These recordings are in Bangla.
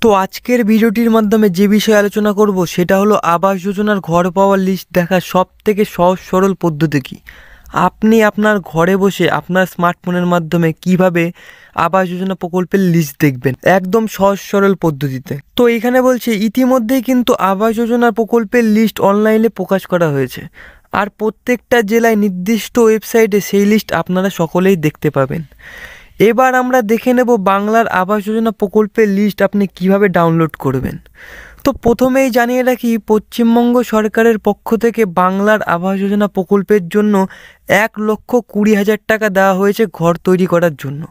তো আজকের ভিডিওটির মাধ্যমে যে বিষয়ে আলোচনা করব সেটা হলো আবাস যোজনার ঘর পাওয়ার লিস্ট দেখার সবথেকে সহজ সরল পদ্ধতি কি। আপনি আপনার ঘরে বসে আপনার স্মার্টফোনের মাধ্যমে কিভাবে আবাস যোজনা প্রকল্পের লিস্ট দেখবেন একদম সহজ সরল পদ্ধতিতে। তো এখানে বলছে ইতিমধ্যেই কিন্তু আবাস যোজনা প্রকল্পের লিস্ট অনলাইনে প্রকাশ করা হয়েছে, আর প্রত্যেকটা জেলায় নির্দিষ্ট ওয়েবসাইটে সেই লিস্ট আপনারা সকলেই দেখতে পাবেন। এবার আমরা দেখে নেব বাংলার আবাস যোজনা প্রকল্পের লিস্ট আপনি কিভাবে ডাউনলোড করবেন। তো প্রথমেই জানিয়ে রাখি, পশ্চিমবঙ্গ সরকারের পক্ষ থেকে বাংলার আবাস যোজনা প্রকল্পের জন্য 1,20,000 টাকা দেওয়া হয়েছে ঘর তৈরি করার জন্য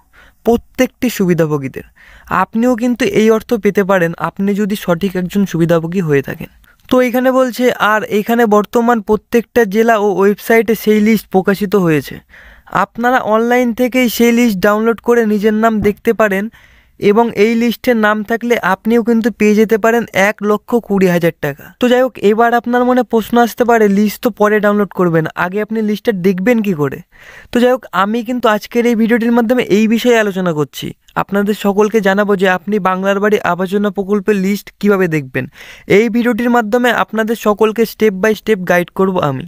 প্রত্যেকটি সুবিধাভোগীদের। আপনিও কিন্তু এই অর্থ পেতে পারেন আপনি যদি সঠিক একজন সুবিধাভোগী হয়ে থাকেন। তো এখানে বলছে, আর এখানে বর্তমান প্রত্যেকটা জেলা ও ওয়েবসাইটে সেই লিস্ট প্রকাশিত হয়েছে। আপনারা অনলাইন থেকেই সেই লিস্ট ডাউনলোড করে নিজের নাম দেখতে পারেন, এবং এই লিস্টের নাম থাকলে আপনিও কিন্তু পেয়ে যেতে পারেন 1,20,000 টাকা। তো যাই হোক, এবার আপনার মনে প্রশ্ন আসতে পারে লিস্ট তো পরে ডাউনলোড করবেন, আগে আপনি লিস্টটা দেখবেন কি করে। তো যাই হোক, আমি কিন্তু আজকের এই ভিডিওটির মাধ্যমে এই বিষয়ে আলোচনা করছি। আপনাদের সকলকে জানাবো যে আপনি বাংলার বাড়ি আবাস যোজনা প্রকল্পের লিস্ট কিভাবে দেখবেন। এই ভিডিওটির মাধ্যমে আপনাদের সকলকে স্টেপ বাই স্টেপ গাইড করব আমি।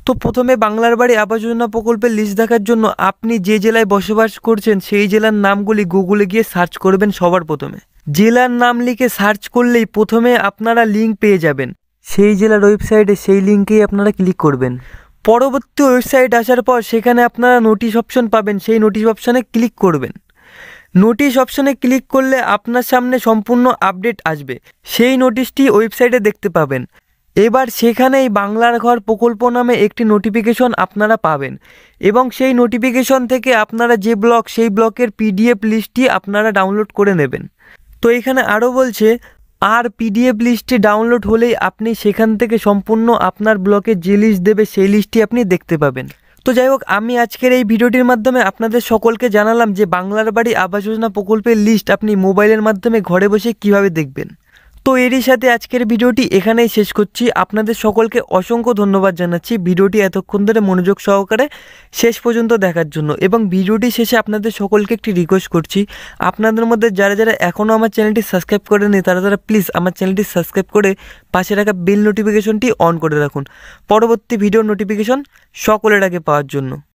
তো প্রথমে বাংলার বাড়ি আবাস যোজনা প্রকল্পের লিস্ট দেখার জন্য আপনি যে জেলায় বসবাস করছেন সেই জেলার নামগুলি গুগলে গিয়ে সার্চ করবেন। সবার প্রথমে জেলার নাম লিখে সার্চ করলেই প্রথমে আপনারা লিঙ্ক পেয়ে যাবেন সেই জেলার ওয়েবসাইটে, সেই লিঙ্কেই আপনারা ক্লিক করবেন। পরবর্তী ওয়েবসাইট আসার পর সেখানে আপনারা নোটিশ অপশন পাবেন, সেই নোটিশ অপশানে ক্লিক করবেন। নোটিশ অপশানে ক্লিক করলে আপনার সামনে সম্পূর্ণ আপডেট আসবে, সেই নোটিশটি ওয়েবসাইটে দেখতে পাবেন। এবার সেখানেই বাংলার ঘর প্রকল্প নামে একটি নোটিফিকেশন আপনারা পাবেন, এবং সেই নোটিফিকেশন থেকে আপনারা যে ব্লক সেই ব্লকের পিডিএফ লিস্টটি আপনারা ডাউনলোড করে নেবেন। তো এখানে আরও বলছে, আর পিডিএফ লিস্টটি ডাউনলোড হলেই আপনি সেখান থেকে সম্পূর্ণ আপনার ব্লকে যে লিস্ট দেবে সেই লিস্টটি আপনি দেখতে পাবেন। তো যাই হোক, আমি আজকের এই ভিডিওটির মাধ্যমে আপনাদের সকলকে জানালাম যে বাংলার বাড়ি আবাস যোজনা প্রকল্পের লিস্ট আপনি মোবাইলের মাধ্যমে ঘরে বসে কিভাবে দেখবেন। তো এরই সাথে আজকের ভিডিওটি এখানেই শেষ করছি। আপনাদের সকলকে অসংখ্য ধন্যবাদ জানাচ্ছি ভিডিওটি এতক্ষণ ধরে মনোযোগ সহকারে শেষ পর্যন্ত দেখার জন্য। এবং ভিডিওটি শেষে আপনাদের সকলকে একটি রিকোয়েস্ট করছি, আপনাদের মধ্যে যারা যারা এখনও আমার চ্যানেলটি সাবস্ক্রাইব করেনি তারা প্লিজ আমার চ্যানেলটি সাবস্ক্রাইব করে পাশে রাখা বেল নোটিফিকেশনটি অন করে রাখুন পরবর্তী ভিডিও নোটিফিকেশন সকলের আগে পাওয়ার জন্য।